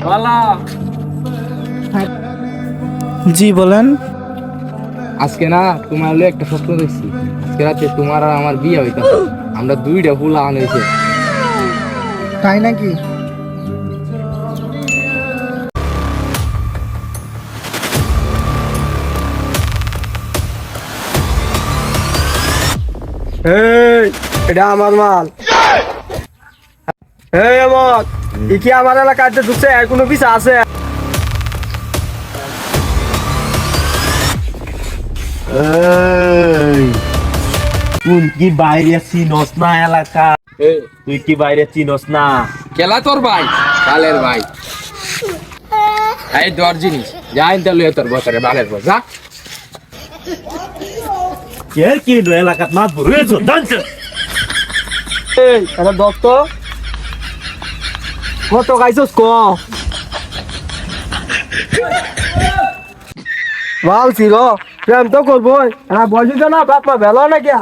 বালা জি বলেন। আজকে না তোমার হলো একটা স্বপ্ন দেখছি। আজকে রাতে তোমার আর আমার বিয়ে হইতাছে। আমরা দুইটা ফুলা আনেছে। তাই নাকি? এই এটা আমার মাল। এই আমার কি আমার এলাকাতে ঢুকছে আর কোনো পিছা আছে? তুই কি বাইরে চিনস না এলাকা? তুই কি বাইরে চিনস না? কেলা তোর ভাই, বালের ভাই। এই দর জিনিস যা ইনতে লইয়া তোর বছরে বালের বস যা। কে কি এলাকাত মাত বড় দাঁত। এই এটা দত্ত কত খাইছস ক মাল ছিল প্রেম তো করবো। হ্যাঁ বলছি তো না বাপ মা ভেলো না কিয়া